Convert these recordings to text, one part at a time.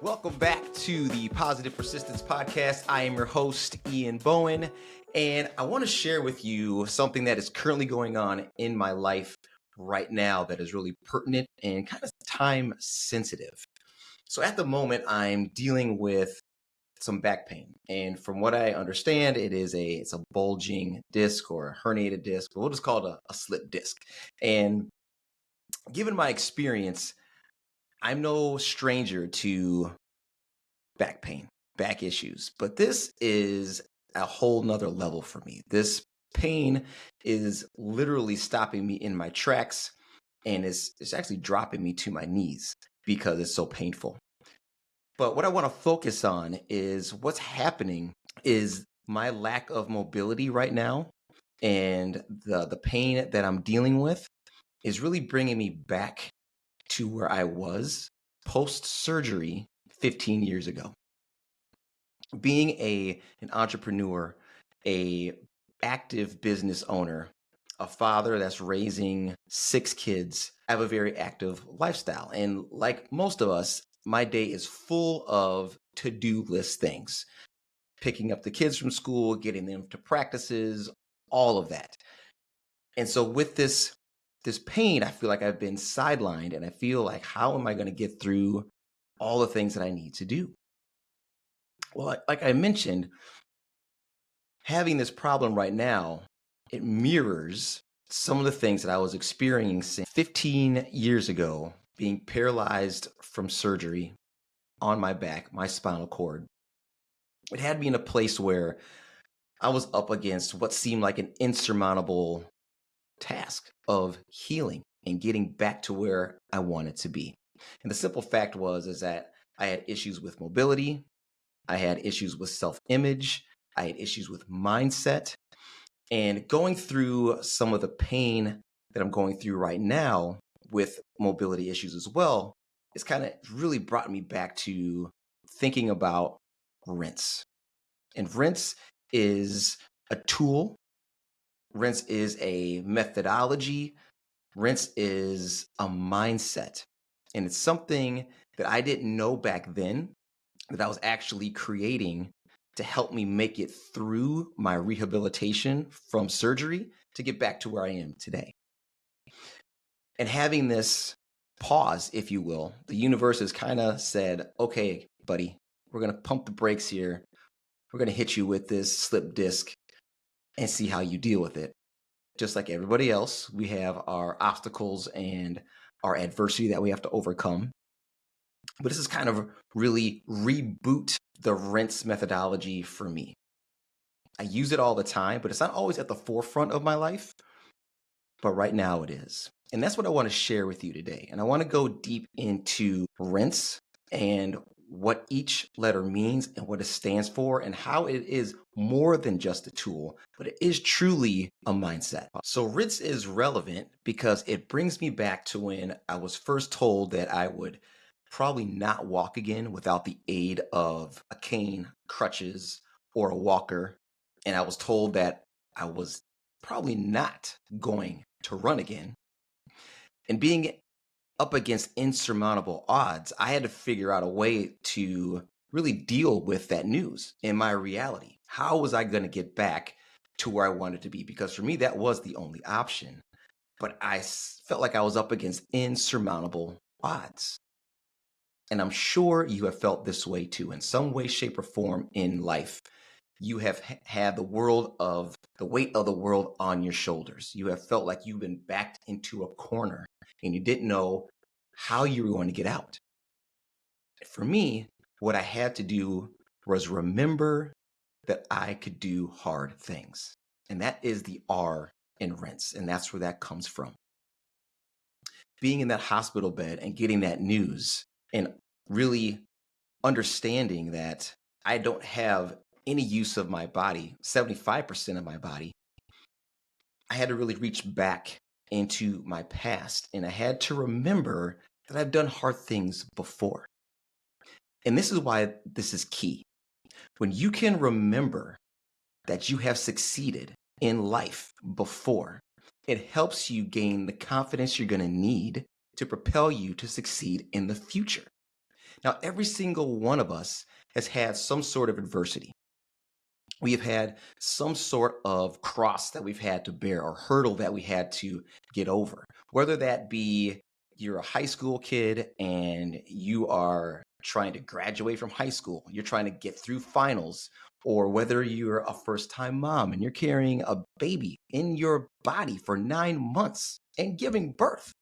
Welcome back to the Positive Persistence Podcast. I am your host, Ian Bowen, and I want to share with you something that is currently going on in my life right now that is really pertinent and kind of time sensitive. So at the moment, I'm dealing with some back pain. And from what I understand, it's a bulging disc or a herniated disc, but we'll just call it a slip disc. And given my experience, I'm no stranger to back pain, back issues, but this is a whole nother level for me. This pain is literally stopping me in my tracks and it's actually dropping me to my knees because it's so painful. But what I want to focus on is what's happening is my lack of mobility right now and the pain that I'm dealing with is really bringing me back to where I was post-surgery 15 years ago. Being an entrepreneur, a active business owner, a father that's raising 6 kids, I have a very active lifestyle. And like most of us, my day is full of to-do list things. Picking up the kids from school, getting them to practices, all of that. And so with this pain, I feel like I've been sidelined and I feel like, how am I going to get through all the things that I need to do? Well, like I mentioned, having this problem right now, it mirrors some of the things that I was experiencing 15 years ago, being paralyzed from surgery on my back, my spinal cord. It had me in a place where I was up against what seemed like an insurmountable task of healing and getting back to where I wanted to be. And the simple fact is that I had issues with mobility, I had issues with self-image, I had issues with mindset, and going through some of the pain that I'm going through right now with mobility issues as well, it's kind of really brought me back to thinking about rinse. And rinse is a tool. Rinse is a methodology. Rinse is a mindset. And it's something that I didn't know back then that I was actually creating to help me make it through my rehabilitation from surgery to get back to where I am today. And having this pause, if you will, the universe has kind of said, okay, buddy, we're going to pump the brakes here. We're going to hit you with this slip disc and see how you deal with it. Just like everybody else, we have our obstacles and our adversity that we have to overcome. But this is kind of really reboot the rinse methodology for me. I use it all the time, but it's not always at the forefront of my life. But right now it is. And that's what I want to share with you today. And I want to go deep into rinse and what each letter means and what it stands for and how it is more than just a tool, but it is truly a mindset. So rinse is relevant because it brings me back to when I was first told that I would probably not walk again without the aid of a cane, crutches, or a walker. And I was told that I was probably not going to run again. And being up against insurmountable odds, I had to figure out a way to really deal with that news in my reality. How was I going to get back to where I wanted to be? Because for me, that was the only option. But I felt like I was up against insurmountable odds. And I'm sure you have felt this way too, in some way, shape, or form in life. You have had the weight of the world on your shoulders. You have felt like you've been backed into a corner and you didn't know how you were going to get out. For me, what I had to do was remember that I could do hard things. And that is the R in rinse. And that's where that comes from. Being in that hospital bed and getting that news and really understanding that I don't have any use of my body, 75% of my body, I had to really reach back into my past and I had to remember that I've done hard things before. And this is why this is key. When you can remember that you have succeeded in life before, it helps you gain the confidence you're going to need to propel you to succeed in the future. Now, every single one of us has had some sort of adversity. We have had some sort of cross that we've had to bear or hurdle that we had to get over, whether that be you're a high school kid and you are trying to graduate from high school, you're trying to get through finals, or whether you're a first time mom and you're carrying a baby in your body for 9 months and giving birth,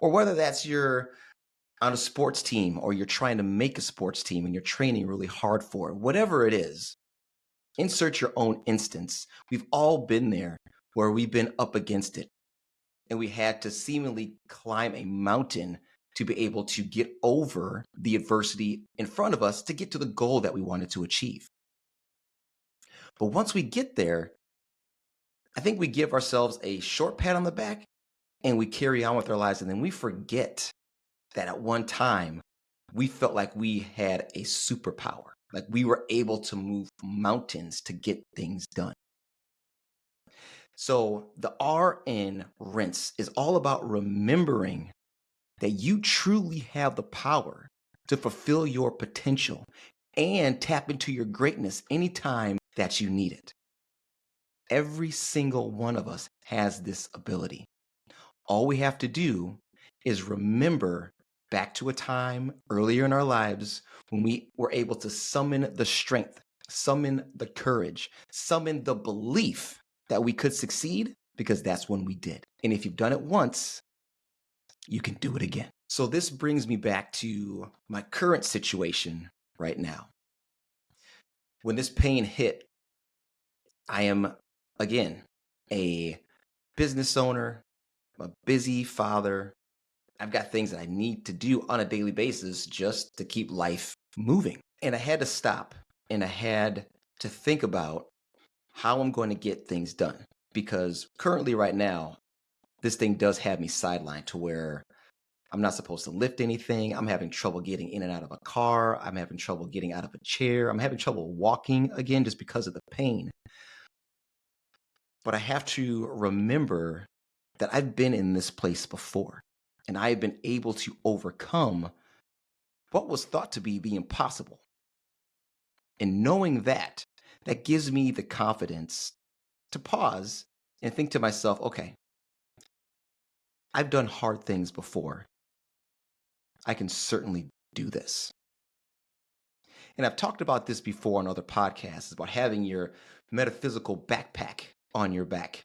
or whether that's you're on a sports team or you're trying to make a sports team and you're training really hard for it, whatever it is. Insert your own instance. We've all been there where we've been up against it and we had to seemingly climb a mountain to be able to get over the adversity in front of us to get to the goal that we wanted to achieve. But once we get there, I think we give ourselves a short pat on the back and we carry on with our lives. And then we forget that at one time we felt like we had a superpower. Like we were able to move mountains to get things done. So the R in rinse is all about remembering that you truly have the power to fulfill your potential and tap into your greatness anytime that you need it. Every single one of us has this ability. All we have to do is remember back to a time earlier in our lives when we were able to summon the strength, summon the courage, summon the belief that we could succeed, because that's when we did. And if you've done it once, you can do it again. So this brings me back to my current situation right now. When this pain hit, I am, again, a business owner, a busy father. I've got things that I need to do on a daily basis just to keep life moving. And I had to stop and I had to think about how I'm going to get things done. Because currently right now, this thing does have me sidelined to where I'm not supposed to lift anything. I'm having trouble getting in and out of a car. I'm having trouble getting out of a chair. I'm having trouble walking again just because of the pain. But I have to remember that I've been in this place before. And I have been able to overcome what was thought to be the impossible. And knowing that, that gives me the confidence to pause and think to myself, okay, I've done hard things before. I can certainly do this. And I've talked about this before on other podcasts about having your metaphysical backpack on your back.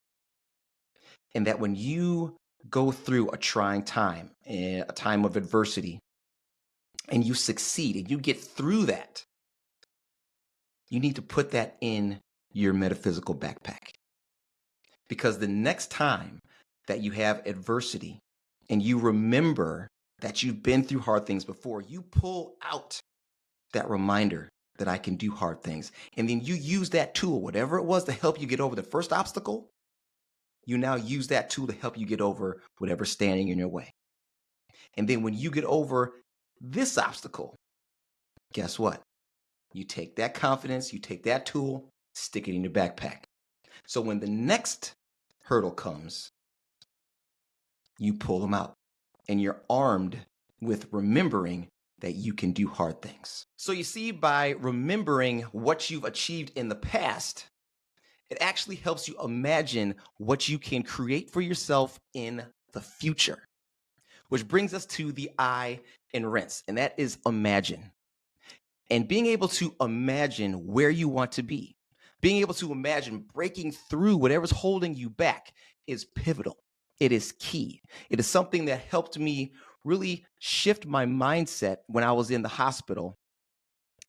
And that when you go through a trying time, a time of adversity, and you succeed and you get through that, you need to put that in your metaphysical backpack. Because the next time that you have adversity and you remember that you've been through hard things before, you pull out that reminder that I can do hard things. And then you use that tool, whatever it was to help you get over the first obstacle, you now use that tool to help you get over whatever's standing in your way. And then when you get over this obstacle, guess what? You take that confidence, you take that tool, stick it in your backpack. So when the next hurdle comes, you pull them out and you're armed with remembering that you can do hard things. So you see, by remembering what you've achieved in the past, it actually helps you imagine what you can create for yourself in the future. Which brings us to the I in rinse, and that is imagine. And being able to imagine where you want to be, being able to imagine breaking through whatever's holding you back is pivotal. It is key. It is something that helped me really shift my mindset when I was in the hospital,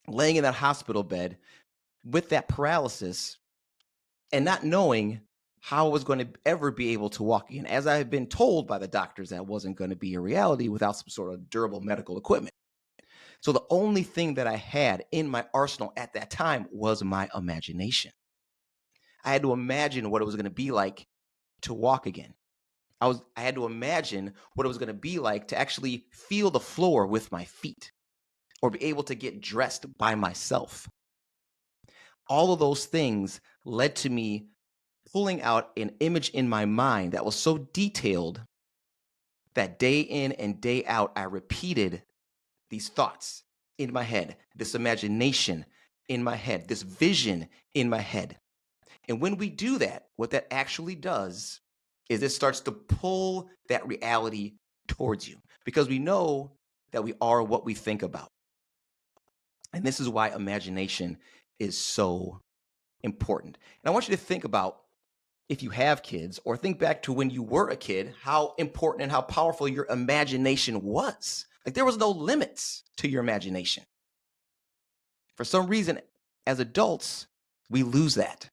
laying in that hospital bed with that paralysis and not knowing how I was going to ever be able to walk again. As I had been told by the doctors, that wasn't going to be a reality without some sort of durable medical equipment. So the only thing that I had in my arsenal at that time was my imagination. I had to imagine what it was going to be like to walk again. I had to imagine what it was going to be like to actually feel the floor with my feet or be able to get dressed by myself. All of those things led to me pulling out an image in my mind that was so detailed that day in and day out, I repeated these thoughts in my head, this imagination in my head, this vision in my head. And when we do that, what that actually does is it starts to pull that reality towards you, because we know that we are what we think about. And this is why imagination is so important. And I want you to think about, if you have kids, or think back to when you were a kid, how important and how powerful your imagination was. Like, there was no limits to your imagination. For some reason, as adults, we lose that,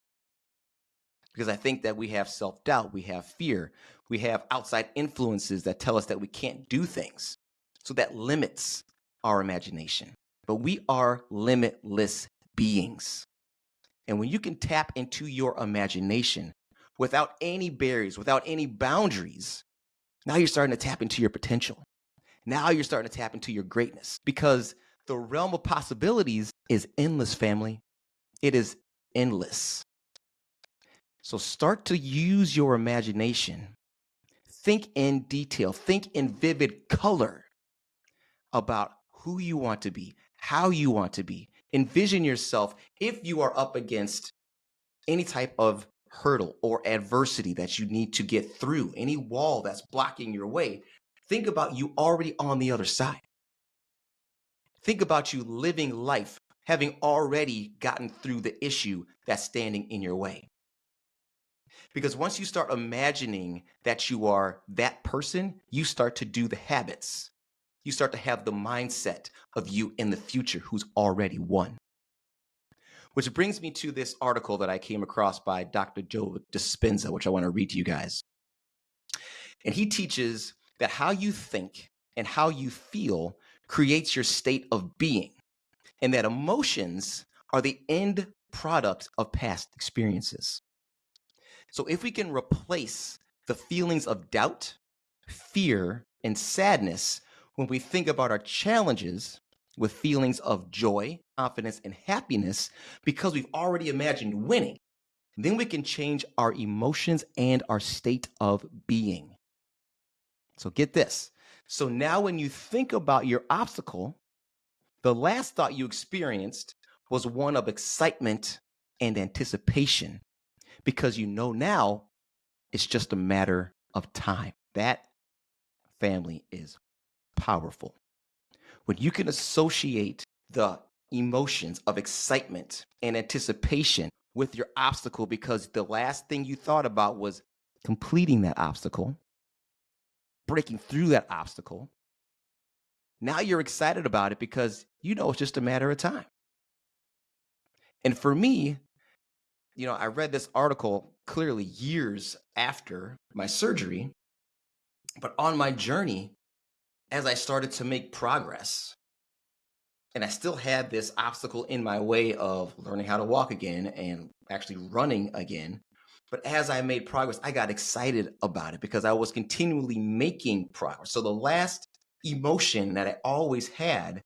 because I think that we have self-doubt, we have fear, we have outside influences that tell us that we can't do things. So that limits our imagination. But we are limitless beings. And when you can tap into your imagination without any barriers, without any boundaries, now you're starting to tap into your potential. Now you're starting to tap into your greatness, because the realm of possibilities is endless, family. It is endless. So start to use your imagination. Think in detail, think in vivid color about who you want to be, how you want to be. Envision yourself if you are up against any type of hurdle or adversity that you need to get through, any wall that's blocking your way. Think about you already on the other side. Think about you living life, having already gotten through the issue that's standing in your way. Because once you start imagining that you are that person, you start to do the habits. You start to have the mindset of you in the future who's already won. Which brings me to this article that I came across by Dr. Joe Dispenza, which I want to read to you guys. And he teaches that how you think and how you feel creates your state of being, and that emotions are the end product of past experiences. So if we can replace the feelings of doubt, fear, and sadness when we think about our challenges with feelings of joy, confidence, and happiness, because we've already imagined winning, then we can change our emotions and our state of being. So get this. So now when you think about your obstacle, the last thought you experienced was one of excitement and anticipation, because you know now it's just a matter of time. That, family, is powerful. When you can associate the emotions of excitement and anticipation with your obstacle, because the last thing you thought about was completing that obstacle, breaking through that obstacle, now you're excited about it because you know it's just a matter of time. And for me, I read this article clearly years after my surgery, but on my journey, as I started to make progress, and I still had this obstacle in my way of learning how to walk again and actually running again. But as I made progress, I got excited about it because I was continually making progress. So the last emotion that I always had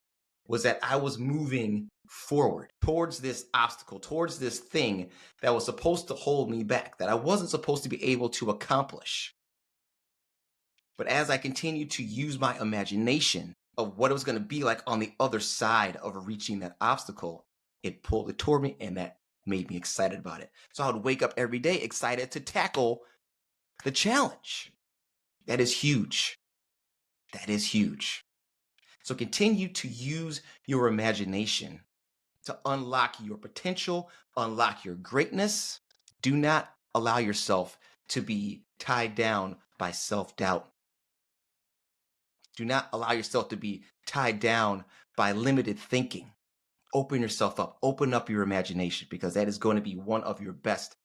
was that I was moving forward towards this obstacle, towards this thing that was supposed to hold me back, that I wasn't supposed to be able to accomplish. But as I continued to use my imagination of what it was going to be like on the other side of reaching that obstacle, it pulled it toward me, and that made me excited about it. So I would wake up every day excited to tackle the challenge. That is huge. That is huge. So continue to use your imagination to unlock your potential, unlock your greatness. Do not allow yourself to be tied down by self-doubt. Do not allow yourself to be tied down by limited thinking. Open yourself up. Open up your imagination, because that is going to be one of your best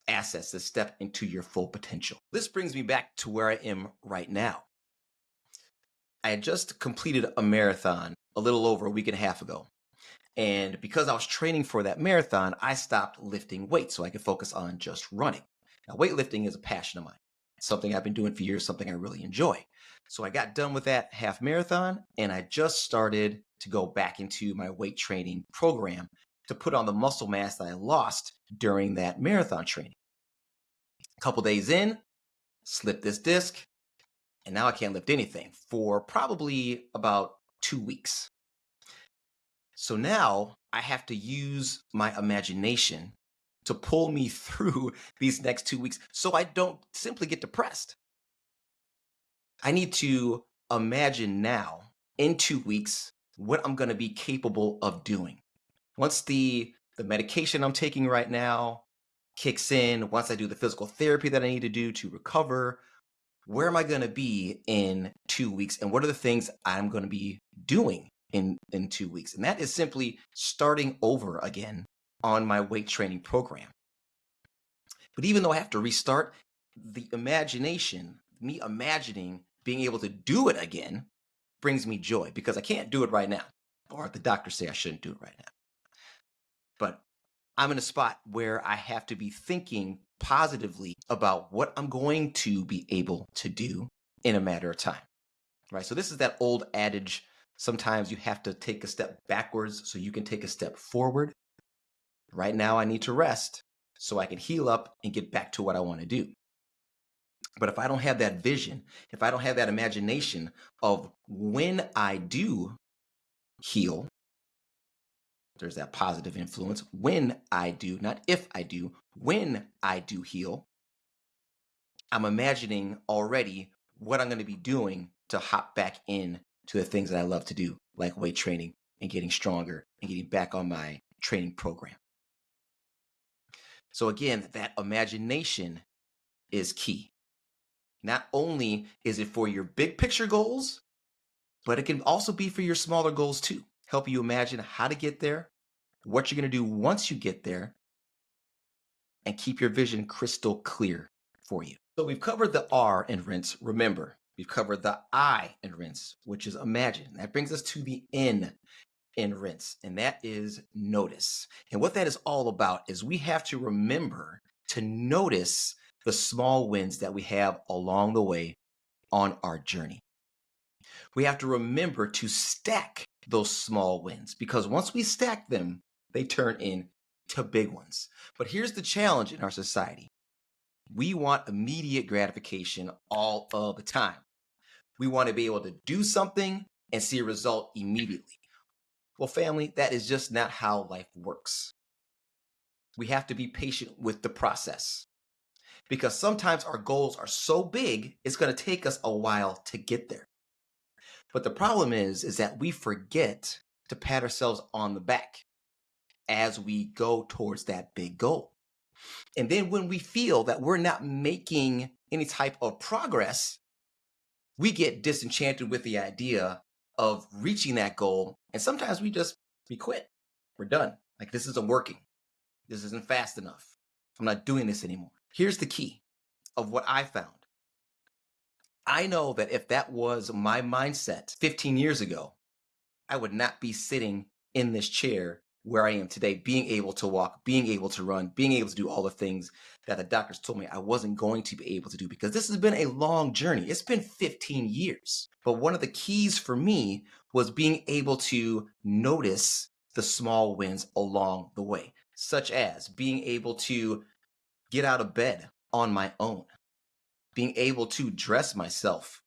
assets to step into your full potential. This brings me back to where I am right now. I had just completed a marathon a little over a week and a half ago. And because I was training for that marathon, I stopped lifting weights so I could focus on just running. Now, weightlifting is a passion of mine. It's something I've been doing for years, something I really enjoy. So I got done with that half marathon, and I just started to go back into my weight training program to put on the muscle mass that I lost during that marathon training. A couple days in, slipped this disc, and now I can't lift anything for probably about 2 weeks. So now I have to use my imagination to pull me through these next 2 weeks so I don't simply get depressed. I need to imagine now in 2 weeks what I'm going to be capable of doing. Once the medication I'm taking right now kicks in, once I do the physical therapy that I need to do to recover, where am I going to be in 2 weeks? And what are the things I'm going to be doing in 2 weeks? And that is simply starting over again on my weight training program. But even though I have to restart, the imagination, me imagining being able to do it again, brings me joy because I can't do it right now. Or the doctors say I shouldn't do it right now. But I'm in a spot where I have to be thinking positively about what I'm going to be able to do in a matter of time, right? So this is that old adage, sometimes you have to take a step backwards so you can take a step forward. Right now, I need to rest so I can heal up and get back to what I want to do. But if I don't have that vision, if I don't have that imagination of when I do heal, there's that positive influence. When I do, not if I do, when I do heal, I'm imagining already what I'm going to be doing to hop back in to the things that I love to do, like weight training and getting stronger and getting back on my training program. So again, that imagination is key. Not only is it for your big picture goals, but it can also be for your smaller goals too. Help you imagine how to get there, what you're going to do once you get there, and keep your vision crystal clear for you. So we've covered the R in rinse, remember. We've covered the I in rinse, which is imagine. That brings us to the N in rinse, and that is notice. And what that is all about is we have to remember to notice the small wins that we have along the way on our journey. We have to remember to stack those small wins because once we stack them, they turn into big ones. But here's the challenge in our society. We want immediate gratification all of the time. We want to be able to do something and see a result immediately. Well, family, that is just not how life works. We have to be patient with the process because sometimes our goals are so big, it's going to take us a while to get there. But the problem is that we forget to pat ourselves on the back as we go towards that big goal. And then when we feel that we're not making any type of progress, we get disenchanted with the idea of reaching that goal. And sometimes we quit. We're done. Like, this isn't working. This isn't fast enough. I'm not doing this anymore. Here's the key of what I found. I know that if that was my mindset 15 years ago, I would not be sitting in this chair where I am today, being able to walk, being able to run, being able to do all the things that the doctors told me I wasn't going to be able to do because this has been a long journey. It's been 15 years. But one of the keys for me was being able to notice the small wins along the way, such as being able to get out of bed on my own, being able to dress myself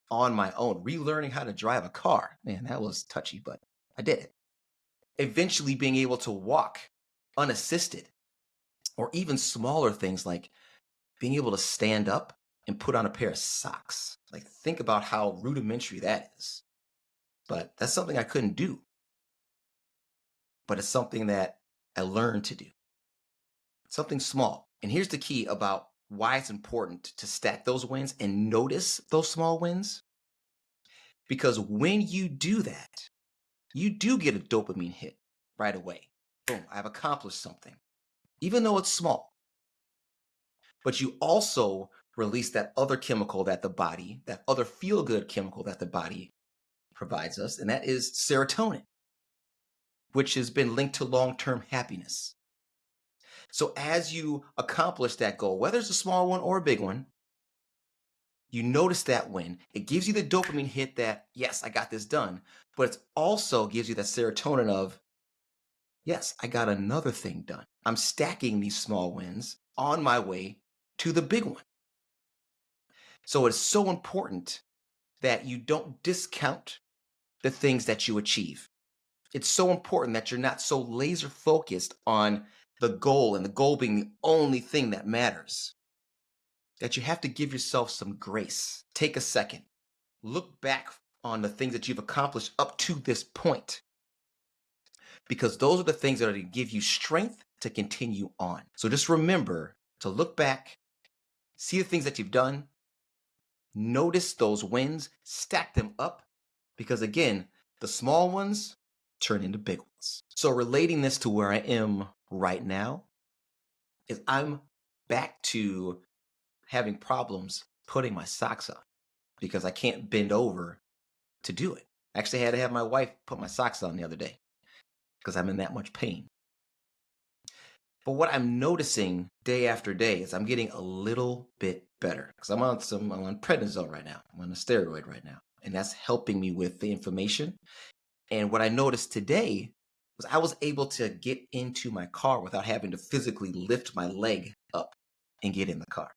on my own, relearning how to drive a car. Man, that was touchy, but I did it. Eventually being able to walk unassisted, or even smaller things like being able to stand up and put on a pair of socks. Like, think about how rudimentary that is. But that's something I couldn't do. But it's something that I learned to do. Something small. And here's the key about why it's important to stack those wins and notice those small wins. Because when you do that, you do get a dopamine hit right away. Boom, I've accomplished something, even though it's small. But you also release that other chemical that the body, that other feel-good chemical that the body provides us, and that is serotonin, which has been linked to long-term happiness. So as you accomplish that goal, whether it's a small one or a big one, you notice that win. It gives you the dopamine hit that, yes, I got this done, but it also gives you that serotonin of, yes, I got another thing done. I'm stacking these small wins on my way to the big one. So it's so important that you don't discount the things that you achieve. It's so important that you're not so laser focused on the goal and the goal being the only thing that matters, that you have to give yourself some grace. Take a second. Look back on the things that you've accomplished up to this point, because those are the things that are going to give you strength to continue on. So just remember to look back, see the things that you've done, notice those wins, stack them up, because again, the small ones turn into big ones. So relating this to where I am right now is I'm back to having problems putting my socks on because I can't bend over to do it. Actually, I had to have my wife put my socks on the other day because I'm in that much pain. But what I'm noticing day after day is I'm getting a little bit better because I'm on prednisone right now. I'm on a steroid right now, and that's helping me with the inflammation. And what I noticed today was I was able to get into my car without having to physically lift my leg up and get in the car.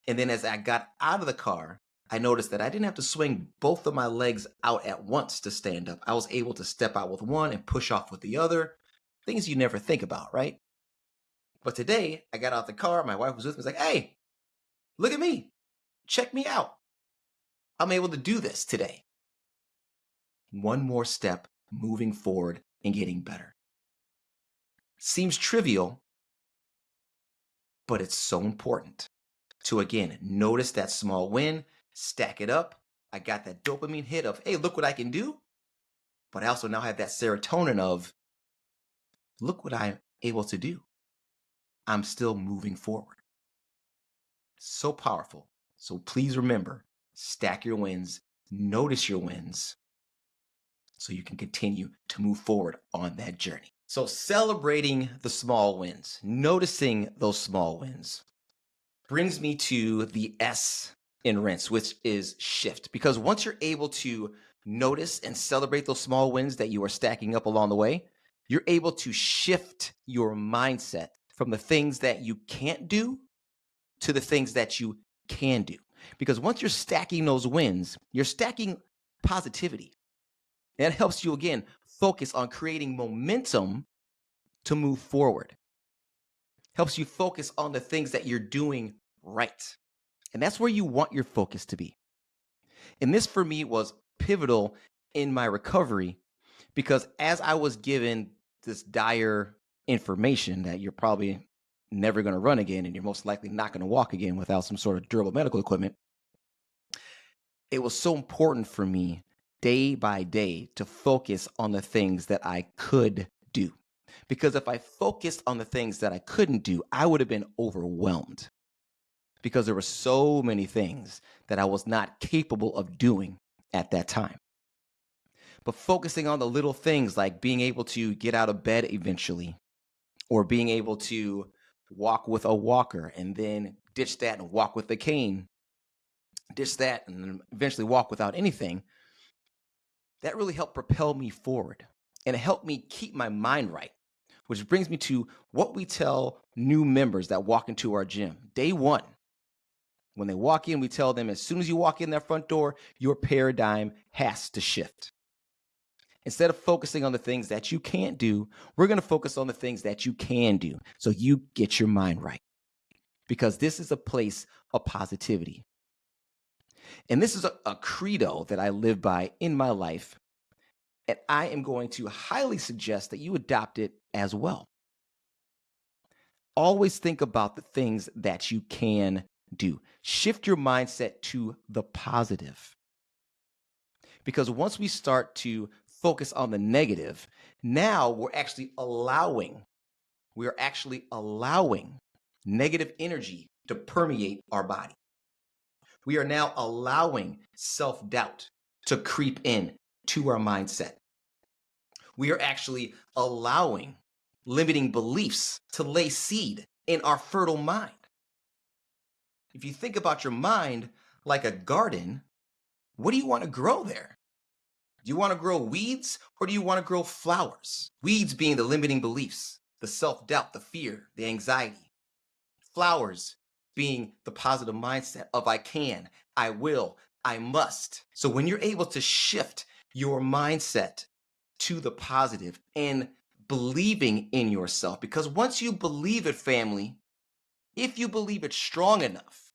And then as I got out of the car, I noticed that I didn't have to swing both of my legs out at once to stand up. I was able to step out with one and push off with the other. Things you never think about, right? But today, I got out the car. My wife was with me. She's like, hey, look at me. Check me out. I'm able to do this today. One more step moving forward and getting better. Seems trivial, but it's so important to, again, notice that small win, stack it up. I got that dopamine hit of, hey, look what I can do. But I also now have that serotonin of, look what I'm able to do. I'm still moving forward. So powerful. So please remember, stack your wins, notice your wins, so you can continue to move forward on that journey. So celebrating the small wins, noticing those small wins, brings me to the S in rinse, which is shift. Because once you're able to notice and celebrate those small wins that you are stacking up along the way, you're able to shift your mindset from the things that you can't do to the things that you can do. Because once you're stacking those wins, you're stacking positivity. And it helps you, again, focus on creating momentum to move forward. Helps you focus on the things that you're doing right. And that's where you want your focus to be. And this for me was pivotal in my recovery, because as I was given this dire information that you're probably never going to run again and you're most likely not going to walk again without some sort of durable medical equipment, it was so important for me day by day to focus on the things that I could do. Because if I focused on the things that I couldn't do, I would have been overwhelmed, because there were so many things that I was not capable of doing at that time. But focusing on the little things like being able to get out of bed eventually, or being able to walk with a walker and then ditch that and walk with a cane, ditch that and then eventually walk without anything, that really helped propel me forward. And it helped me keep my mind right, which brings me to what we tell new members that walk into our gym. Day one, when they walk in, we tell them as soon as you walk in that front door, your paradigm has to shift. Instead of focusing on the things that you can't do, we're going to focus on the things that you can do so you get your mind right. Because this is a place of positivity. And this is a credo that I live by in my life. And I am going to highly suggest that you adopt it as well. Always think about the things that you can do. Shift your mindset to the positive. Because once we start to focus on the negative, now we're actually allowing negative energy to permeate our body. We are now allowing self-doubt to creep in to our mindset. We are actually allowing limiting beliefs to lay seed in our fertile mind. If you think about your mind like a garden, what do you want to grow there? Do you want to grow weeds, or do you want to grow flowers? Weeds being the limiting beliefs, the self-doubt, the fear, the anxiety. Flowers being the positive mindset of I can, I will, I must. So when you're able to shift your mindset to the positive and believing in yourself. Because once you believe it, family, if you believe it strong enough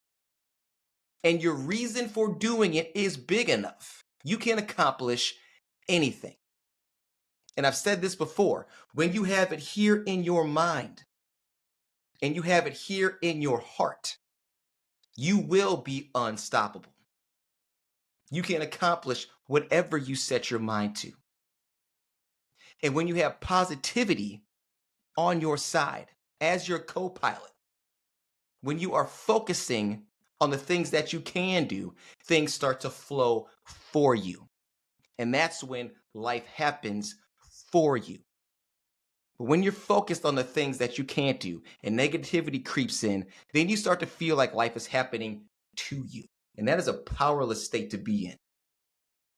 and your reason for doing it is big enough, you can accomplish anything. And I've said this before, when you have it here in your mind and you have it here in your heart, you will be unstoppable. You can accomplish whatever you set your mind to. And when you have positivity on your side as your co-pilot, when you are focusing on the things that you can do, things start to flow for you. And that's when life happens for you. But when you're focused on the things that you can't do and negativity creeps in, then you start to feel like life is happening to you. And that is a powerless state to be in.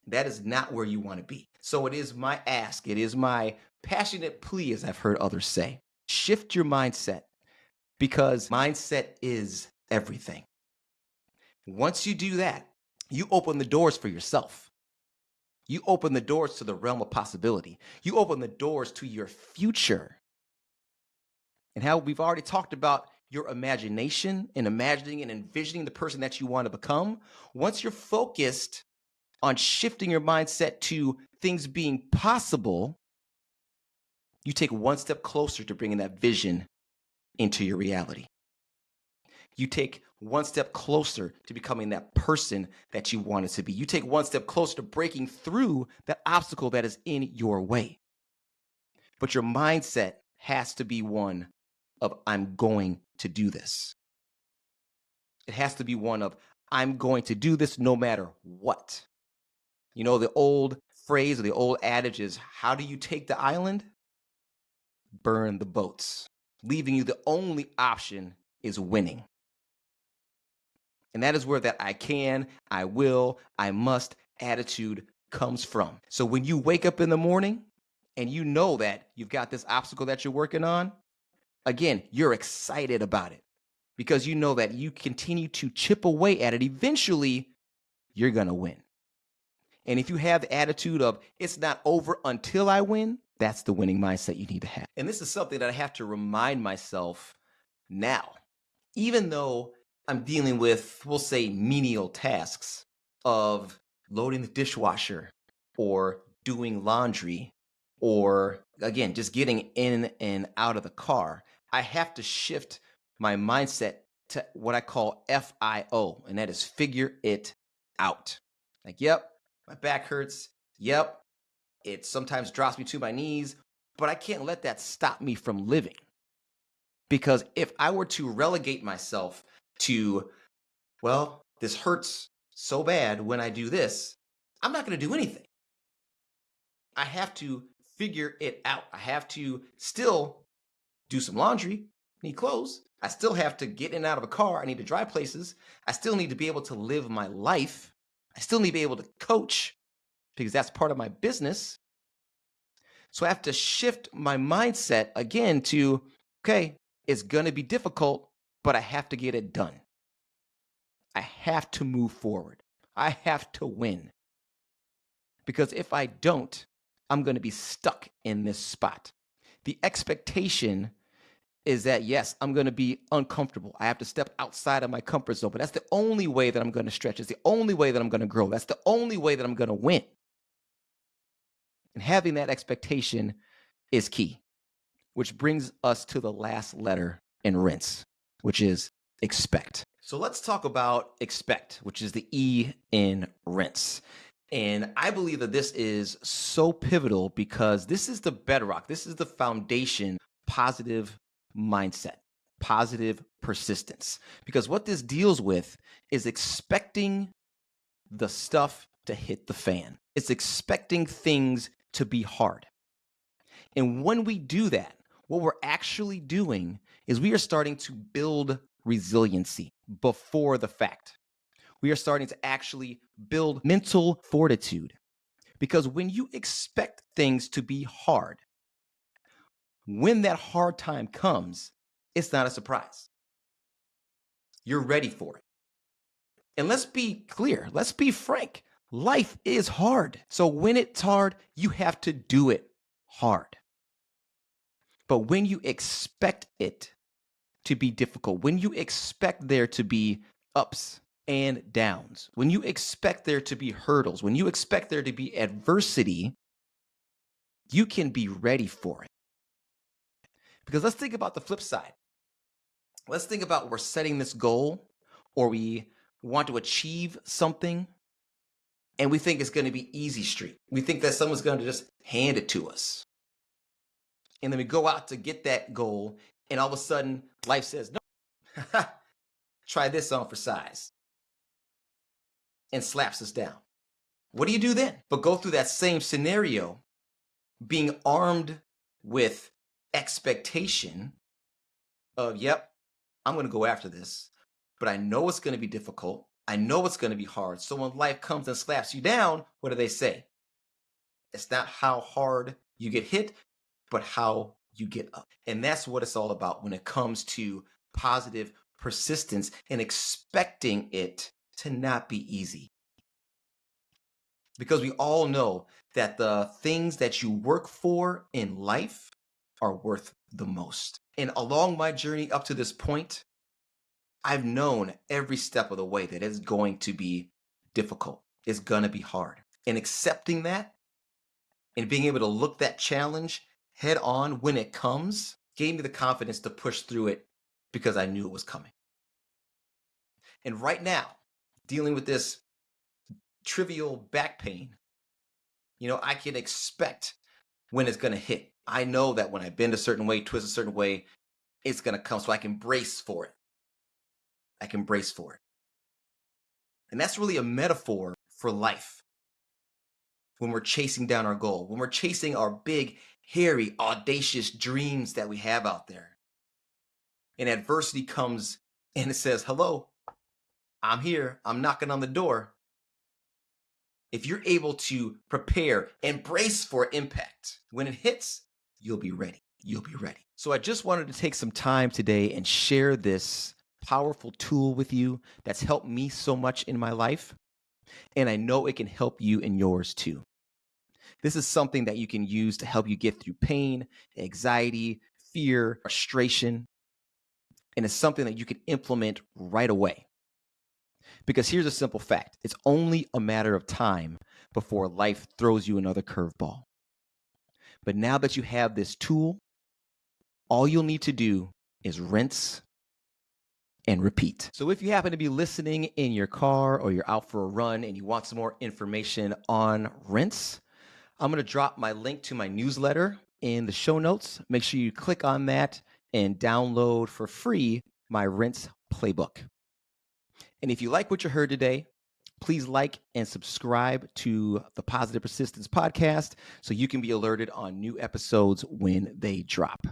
That is not where you want to be. So it is my ask, it is my passionate plea, as I've heard others say, shift your mindset, because mindset is everything. Once you do that, you open the doors for yourself. You open the doors to the realm of possibility. You open the doors to your future. And how we've already talked about your imagination and imagining and envisioning the person that you want to become. Once you're focused on shifting your mindset to things being possible, you take one step closer to bringing that vision into your reality. You take one step closer to becoming that person that you wanted to be. You take one step closer to breaking through that obstacle that is in your way. But your mindset has to be one of, I'm going to do this. It has to be one of, I'm going to do this no matter what. You know, the old phrase or the old adage is, how do you take the island? Burn the boats. Leaving you the only option is winning. And that is where that I can, I will, I must attitude comes from. So when you wake up in the morning and you know that you've got this obstacle that you're working on, again, you're excited about it because you know that you continue to chip away at it. Eventually, you're going to win. And if you have the attitude of, it's not over until I win, that's the winning mindset you need to have. And this is something that I have to remind myself now, even though I'm dealing with, we'll say, menial tasks of loading the dishwasher or doing laundry or, again, just getting in and out of the car. I have to shift my mindset to what I call FIO, and that is figure it out. Like, yep, my back hurts. Yep, it sometimes drops me to my knees, but I can't let that stop me from living. Because if I were to relegate myself to, well, this hurts so bad when I do this, I'm not going to do anything. I have to figure it out. I have to still do some laundry, need clothes. I still have to get in and out of a car. I need to drive places. I still need to be able to live my life. I still need to be able to coach because that's part of my business. So I have to shift my mindset again to, okay, it's going to be difficult, but I have to get it done. I have to move forward. I have to win. Because if I don't, I'm going to be stuck in this spot. The expectation is that, yes, I'm going to be uncomfortable. I have to step outside of my comfort zone, but that's the only way that I'm going to stretch. It's the only way that I'm going to grow. That's the only way that I'm going to win. And having that expectation is key, which brings us to the last letter in rinse, which is expect. So let's talk about expect, which is the E in rinse. And I believe that this is so pivotal because this is the bedrock. This is the foundation, positive mindset, positive persistence. Because what this deals with is expecting the stuff to hit the fan. It's expecting things to be hard. And when we do that, what we're actually doing is we are starting to build resiliency before the fact. We are starting to actually build mental fortitude. Because when you expect things to be hard, when that hard time comes, it's not a surprise. You're ready for it. And let's be clear, let's be frank. Life is hard. So when it's hard, you have to do it hard. But when you expect it to be difficult, when you expect there to be ups and downs, when you expect there to be hurdles, when you expect there to be adversity, you can be ready for it. Because let's think about the flip side. Let's think about we're setting this goal or we want to achieve something and we think it's going to be easy street. We think that someone's going to just hand it to us. And then we go out to get that goal and all of a sudden life says, no, try this on for size, and slaps us down. What do you do then? But go through that same scenario, being armed with expectation of, yep, I'm going to go after this, but I know it's going to be difficult. I know it's going to be hard. So when life comes and slaps you down, what do they say? It's not how hard you get hit, but how you get up. And that's what it's all about when it comes to positive persistence and expecting it to not be easy. Because we all know that the things that you work for in life are worth the most. And along my journey up to this point, I've known every step of the way that it's going to be difficult. It's going to be hard. And accepting that and being able to look that challenge head on when it comes gave me the confidence to push through it because I knew it was coming. And right now, dealing with this trivial back pain, I can expect when it's going to hit. I know that when I bend a certain way, twist a certain way, it's going to come. So I can brace for it. And that's really a metaphor for life. When we're chasing down our goal, when we're chasing our big, hairy, audacious dreams that we have out there. And adversity comes and it says, hello, I'm here. I'm knocking on the door. If you're able to prepare and brace for impact, when it hits, you'll be ready. So I just wanted to take some time today and share this powerful tool with you that's helped me so much in my life. And I know it can help you in yours too. This is something that you can use to help you get through pain, anxiety, fear, frustration. And it's something that you can implement right away. Because here's a simple fact. It's only a matter of time before life throws you another curveball. But now that you have this tool, all you'll need to do is rinse and repeat. So if you happen to be listening in your car or you're out for a run and you want some more information on rinse, I'm going to drop my link to my newsletter in the show notes. Make sure you click on that and download for free my rinse playbook. And if you like what you heard today, please like and subscribe to the Positive Persistence Podcast so you can be alerted on new episodes when they drop.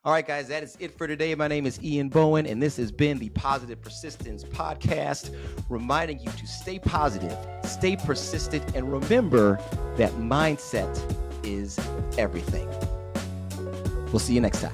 All right, guys, that is it for today. My name is Ian Bowen, and this has been the Positive Persistence Podcast, reminding you to stay positive, stay persistent, and remember that mindset is everything. We'll see you next time.